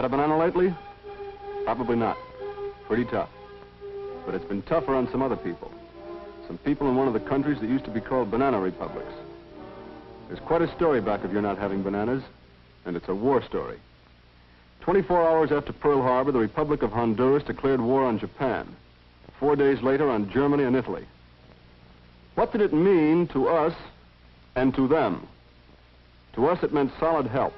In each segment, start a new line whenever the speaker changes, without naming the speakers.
a banana lately? Probably not. Pretty tough. But it's been tougher on some other people. Some people in one of the countries that used to be called banana republics. There's quite a story back of your not having bananas, and it's a war story. 24 hours after Pearl Harbor, the Republic of Honduras declared war on Japan. 4 days later on Germany and Italy. What did it mean to us and to them? To us, it meant solid help.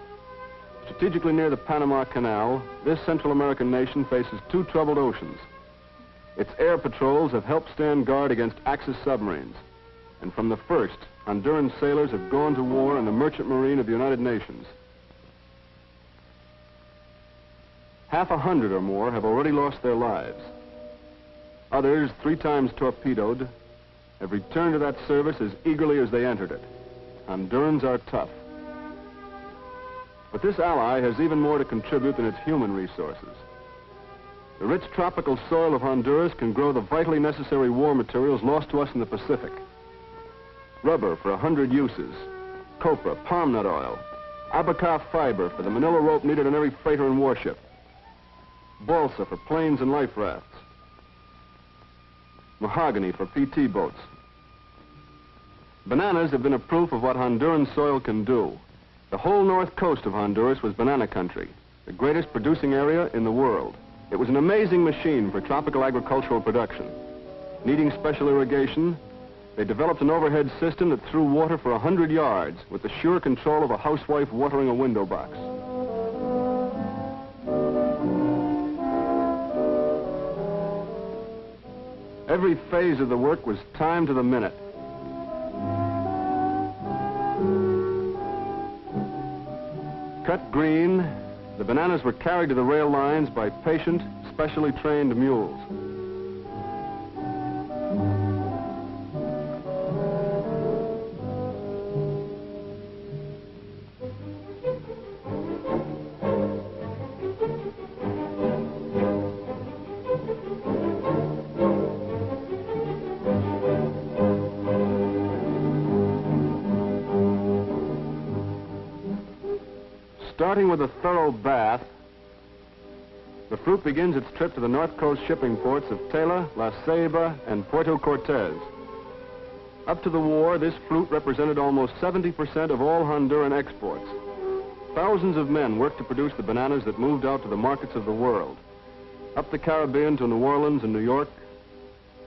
Strategically near the Panama Canal, this Central American nation faces two troubled oceans. Its air patrols have helped stand guard against Axis submarines. And from the first, Honduran sailors have gone to war in the merchant marine of the United Nations. 100 or more have already lost their lives. Others, 3 times torpedoed, have returned to that service as eagerly as they entered it. Hondurans are tough. But this ally has even more to contribute than its human resources. The rich tropical soil of Honduras can grow the vitally necessary war materials lost to us in the Pacific. Rubber for 100 uses, copra, palm nut oil, abaca fiber for the manila rope needed on every freighter and warship, balsa for planes and life rafts, mahogany for PT boats. Bananas have been a proof of what Honduran soil can do. The whole north coast of Honduras was banana country, the greatest producing area in the world. It was an amazing machine for tropical agricultural production. Needing special irrigation, they developed an overhead system that threw water for 100 yards with the sure control of a housewife watering a window box. Every phase of the work was timed to the minute. Cut green, the bananas were carried to the rail lines by patient, specially trained mules. Starting with a thorough bath, the fruit begins its trip to the North Coast shipping ports of Tela, La Ceiba, and Puerto Cortez. Up to the war, this fruit represented almost 70% of all Honduran exports. Thousands of men worked to produce the bananas that moved out to the markets of the world. Up the Caribbean to New Orleans and New York,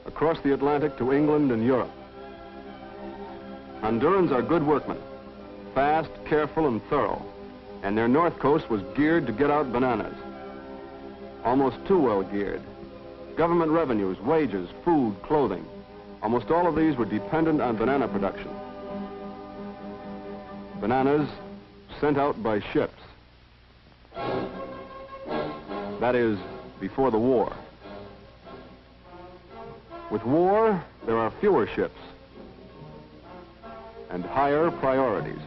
across the Atlantic to England and Europe. Hondurans are good workmen, fast, careful, and thorough. And their north coast was geared to get out bananas. Almost too well geared. Government revenues, wages, food, clothing. Almost all of these were dependent on banana production. Bananas sent out by ships. That is, before the war. With war, there are fewer ships and higher priorities.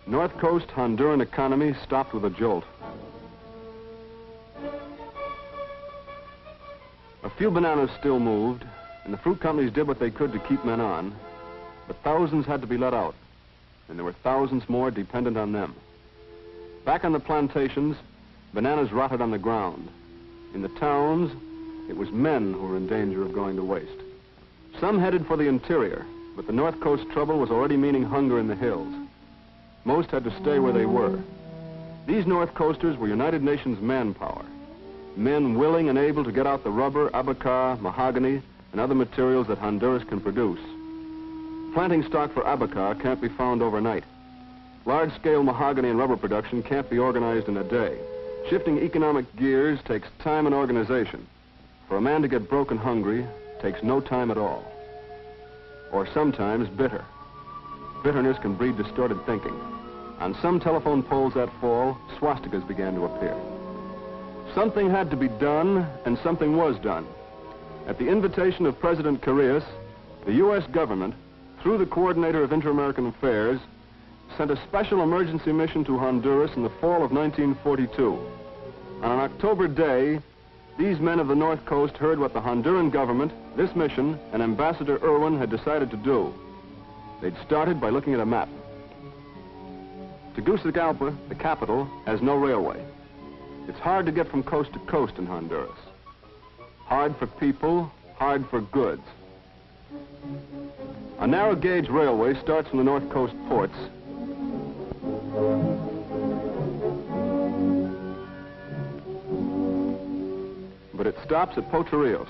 North Coast Honduran economy stopped with a jolt. A few bananas still moved, and the fruit companies did what they could to keep men on, but thousands had to be let out, and there were thousands more dependent on them. Back on the plantations, bananas rotted on the ground. In the towns, it was men who were in danger of going to waste. Some headed for the interior, but the North Coast trouble was already meaning hunger in the hills. Most had to stay where they were. These North Coasters were United Nations manpower, men willing and able to get out the rubber, abaca, mahogany, and other materials that Honduras can produce. Planting stock for abaca can't be found overnight. Large-scale mahogany and rubber production can't be organized in a day. Shifting economic gears takes time and organization. For a man to get broke and hungry takes no time at all. Or sometimes bitter. Bitterness can breed distorted thinking. On some telephone poles that fall, swastikas began to appear. Something had to be done, and something was done. At the invitation of President Carrillas, the U.S. government, through the Coordinator of Inter-American Affairs, sent a special emergency mission to Honduras in the fall of 1942. On an October day, these men of the North Coast heard what the Honduran government This mission, an Ambassador Irwin had decided to do. They'd started by looking at a map. Tegucigalpa, the capital, has no railway. It's hard to get from coast to coast in Honduras. Hard for people, hard for goods. A narrow gauge railway starts from the north coast ports but it stops at Poterillos.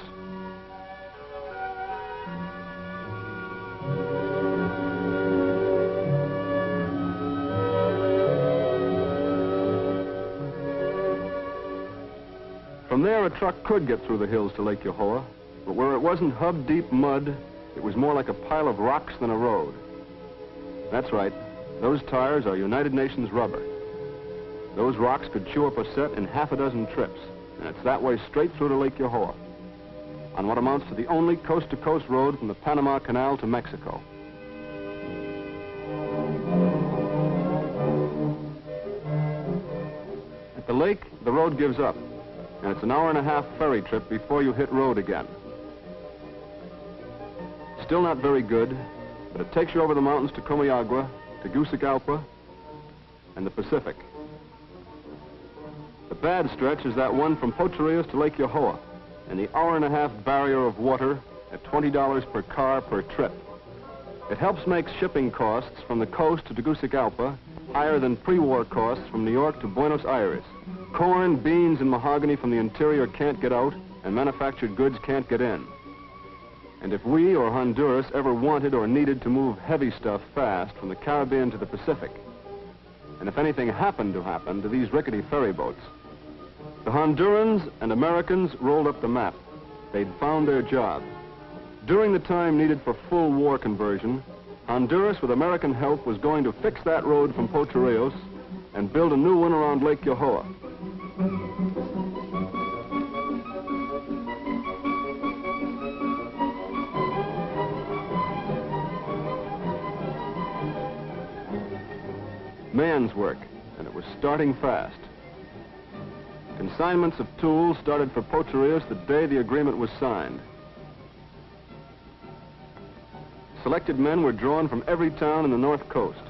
From there, a truck could get through the hills to Lake Yohoa, but where it wasn't hub-deep mud, it was more like a pile of rocks than a road. That's right, those tires are United Nations rubber. Those rocks could chew up a set in half a dozen trips, and it's that way straight through to Lake Yohoa, on what amounts to the only coast-to-coast road from the Panama Canal to Mexico. At the lake, the road gives up, and it's an hour-and-a-half ferry trip before you hit road again. Still not very good, but it takes you over the mountains to Comayagua, Tegucigalpa, and the Pacific. The bad stretch is that one from Poterillos to Lake Yohoa, and the hour-and-a-half barrier of water at $20 per car per trip. It helps make shipping costs from the coast to Tegucigalpa higher than pre-war costs from New York to Buenos Aires. Corn, beans, and mahogany from the interior can't get out, and manufactured goods can't get in. And if we or Honduras ever wanted or needed to move heavy stuff fast from the Caribbean to the Pacific, and if anything happened to happen to these rickety ferry boats, the Hondurans and Americans rolled up the map. They'd found their job. During the time needed for full war conversion, Honduras, with American help, was going to fix that road from Poterillos and build a new one around Lake Yohoa. Man's work, and it was starting fast. Consignments of tools started for Poterillos the day the agreement was signed. Selected men were drawn from every town in the north coast.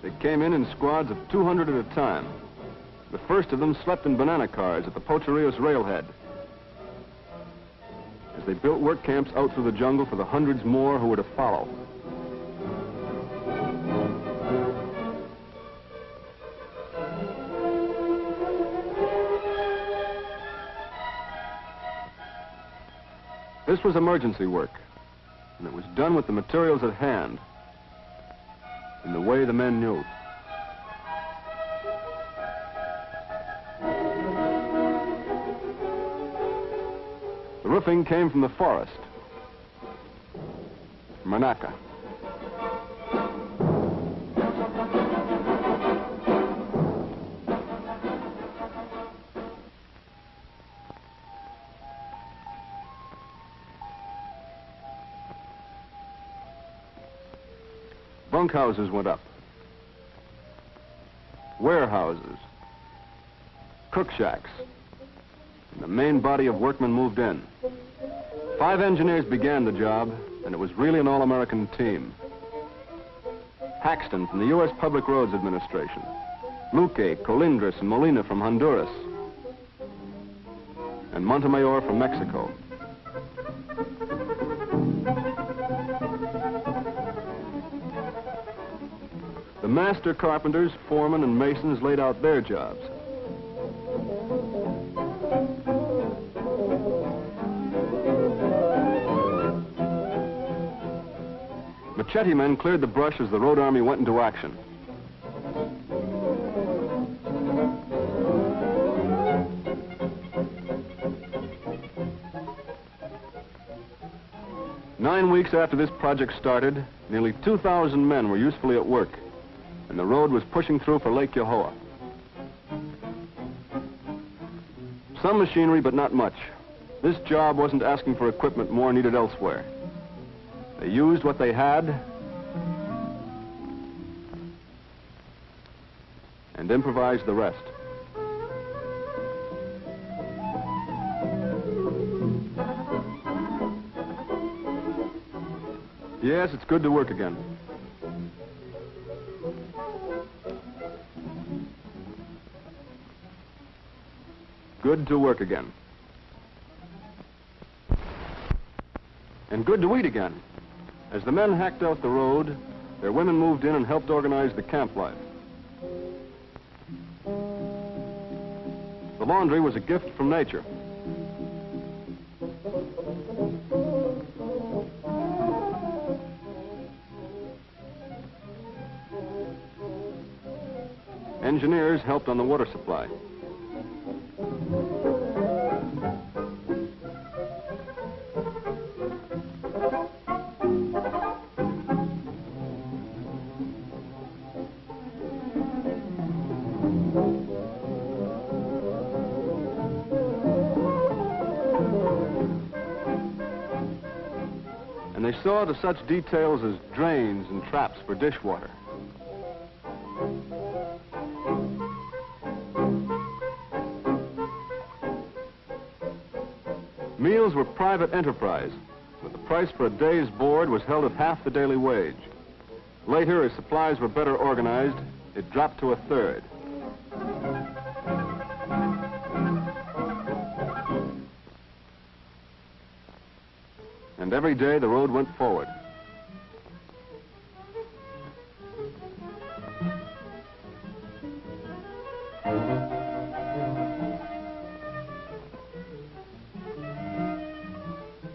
They came in squads of 200 at a time. The first of them slept in banana cars at the Poterillos railhead, as they built work camps out through the jungle for the hundreds more who were to follow. This was emergency work, and it was done with the materials at hand, in the way the men knew. The roofing came from the forest, Manaca. Bunkhouses went up. Warehouses. Cook shacks. And the main body of workmen moved in. 5 engineers began the job, and it was really an all-American team. Haxton from the U.S. Public Roads Administration. Luque, Colindres, and Molina from Honduras. And Montemayor from Mexico. The master carpenters, foremen, and masons laid out their jobs. Machete men cleared the brush as the road army went into action. Nine weeks after this project started, nearly 2,000 men were usefully at work, and the road was pushing through for Lake Yohoa. Some machinery, but not much. This job wasn't asking for equipment more needed elsewhere. They used what they had and improvised the rest. Yes, it's good to work again. Good to work again. And good to eat again. As the men hacked out the road, their women moved in and helped organize the camp life. The laundry was a gift from nature. Engineers helped on the water supply. And they saw to such details as drains and traps for dishwater. Meals were private enterprise, but the price for a day's board was held at half the daily wage. Later, as supplies were better organized, it dropped to a third. And every day the road went forward.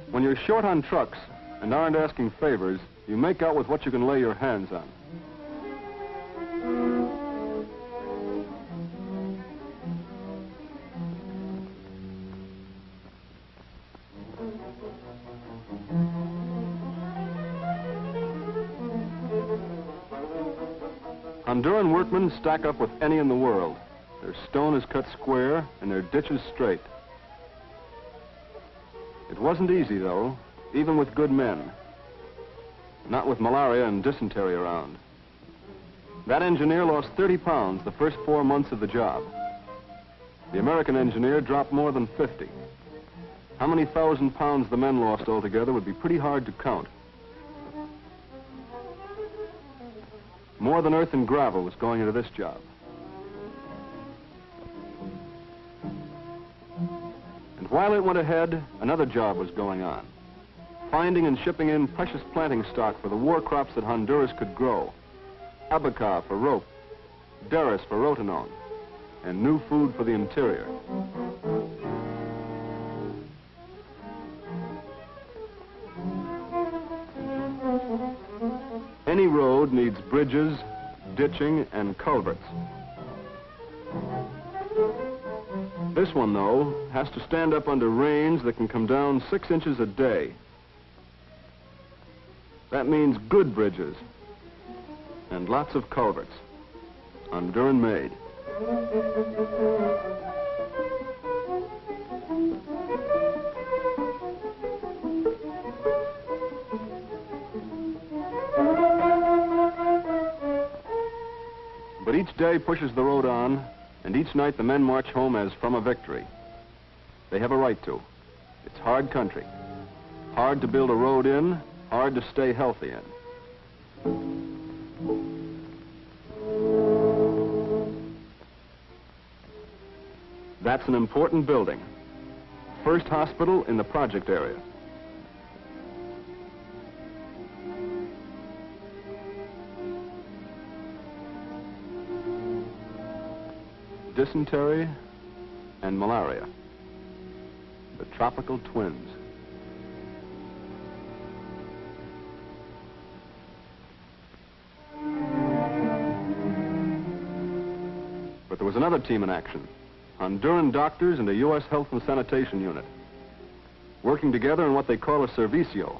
When you're short on trucks and aren't asking favors, you make out with what you can lay your hands on. Honduran workmen stack up with any in the world. Their stone is cut square and their ditches straight. It wasn't easy, though, even with good men. Not with malaria and dysentery around. That engineer lost 30 pounds the first 4 months of the job. The American engineer dropped more than 50. How many thousand pounds the men lost altogether would be pretty hard to count. More than earth and gravel was going into this job. And while it went ahead, another job was going on. Finding and shipping in precious planting stock for the war crops that Honduras could grow. Abaca for rope, derris for rotenone, and new food for the interior. Any road needs bridges, ditching, and culverts. This one, though, has to stand up under rains that can come down 6 inches a day. That means good bridges and lots of culverts, Honduran made. But each day pushes the road on, and each night the men march home as from a victory. They have a right to. It's hard country. Hard to build a road in, hard to stay healthy in. That's an important building. First hospital in the project area. Dysentery and malaria, the tropical twins. But there was another team in action, Honduran doctors and a U.S. Health and Sanitation unit, working together in what they call a servicio,